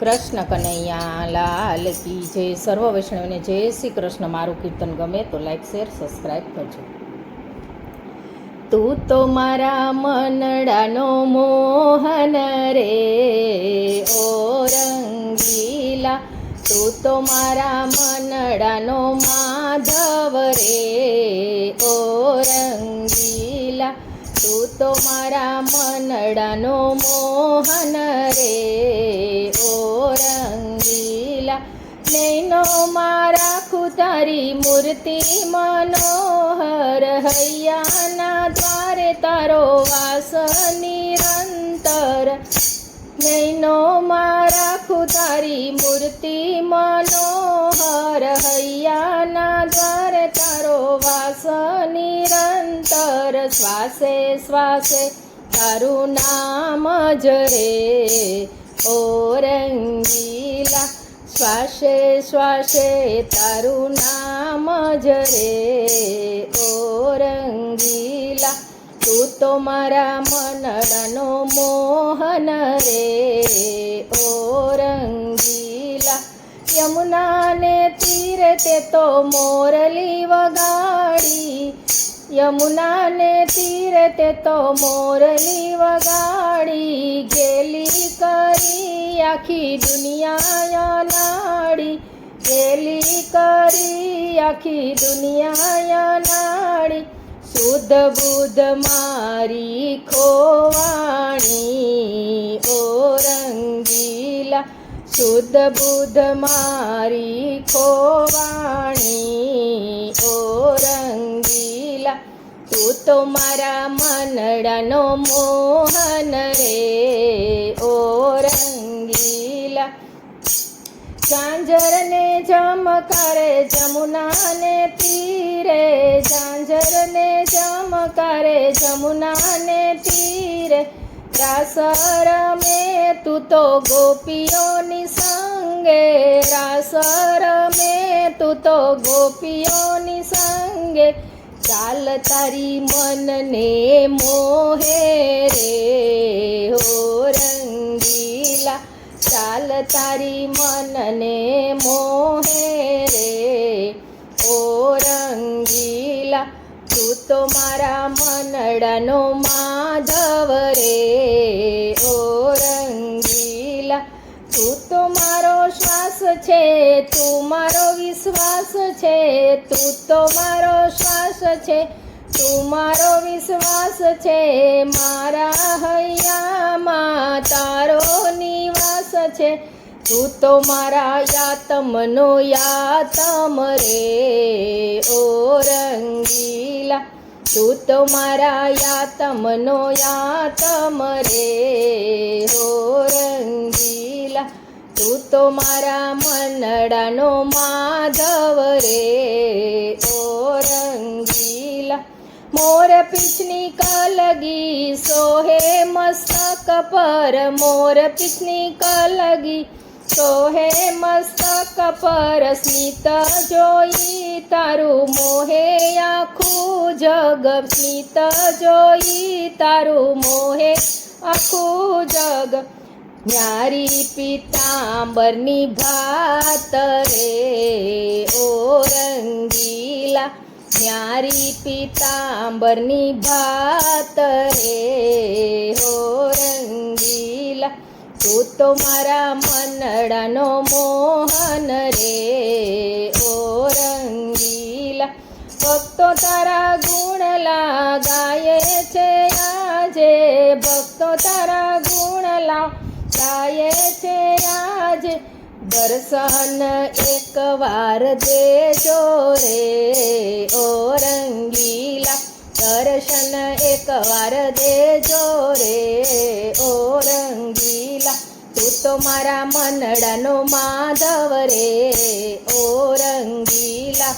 કૃષ્ણ કનૈયા લાલ કી જય. સર્વ વૈષ્ણવને જય શ્રી કૃષ્ણ. મારું કીર્તન ગમે તો લાઈક શેર સબસ્ક્રાઈબ કરજો. તું તો મારા મનડાનો મોહન રે ઓ રંગીલા, તું તો મારા મનડાનો માધવ રે ઓ રંગીલા, તું તો મારા મનડાનો મોહન રે ઓ રંગીલા. નૈનો મારા ખુતારી મૂર્તિ મનોહર, હૈયાના દ્વારે તારો વાસ નિરંતર. નૈનો મારા ખુતારી મૂર્તિ મનોહર, હૈયાના દ્વારે તારો વાસ નિરંતર. શ્વાસે શ્વાસે તારું નામ જ રે ઓ રંગીલા, શ્વાસે શ્વાસે તારું નામ જ રે ઓ રંગીલા. તું તો મારા મનડાનો મોહન રે ઓ રંગીલા. યમુનાને તીરે તે તો મોરલી વગાડી, યમુનાને તીરે તે તો મોરલી વગાડી. ગેલી કરી આખી દુનિયા નાડી, ગેલી કરી આખી દુનિયા નાડી. શુદ્ધ બુદ્ધ મારી ખોવાણી ઓ રંગીલા, શુદ્ધ બુદ્ધ મારી ખોવાણી ઓ રંગીલા. તું તો મારા મનડાનો મોહન રે ઓ રંગીલા. ઝાંઝરને ચમકારે જમુનાને તીરે, ઝાંઝરને ચમકારે જમુનાને તીરે. રાસ રમે તું તો ગોપીઓની સંગે, રાસ રમે તું તો ગોપીઓની સંગે. ચાલ તારી મનને મોહે રે ઓ રંગીલા, ચાલ તારી મનને મોહે રે ઓ રંગીલા. તું તો મારા મનડાનો માધવ રે ઓ રંગીલા. તું તો મારો શ્વાસ છે, તું મારો વિશ્વાસ છે, તું તો મારો શ્વાસ છે, તું મારો વિશ્વાસ છે. મારા હૈયામાં તારો નિવાસ છે. તું તો મારા યાતમનો યાતમ રે ઓ રંગીલા, તું તો મારા યાતમનો યાતમ રે ઓ રંગીલા. તું તો મારા મનડાનો માધવ રે ઓ રંગીલા. મોર પીછની કલગી સોહે મસ્તક પર, મોર પીછની કલગી સોહે મસ્તક પર. સ્મિત જોઈ તારું મોહે આખું જગ, સ્મિત જોઈ તારું મોહે આખું જગ. ન્યારી પીતાંબરની ભાત રે ઓ રંગીલા, ન્યારી પીતાંબરની ભાત રે ઓ રંગીલા. તું તો મારા મનડાનો મોહન રે ઓ રંગીલા. ભક્તો તારા ગુણલા ગાય છે આજે, ભક્તો તારા ગુણલા ગાય છે આજે. દર્શન એક વાર દેજો રે ઓ રંગીલા, દર્શન એક વાર દેજો રે ઓ રંગીલા. તું તો મારા મનડાનો માધવ રે ઓ રંગીલા.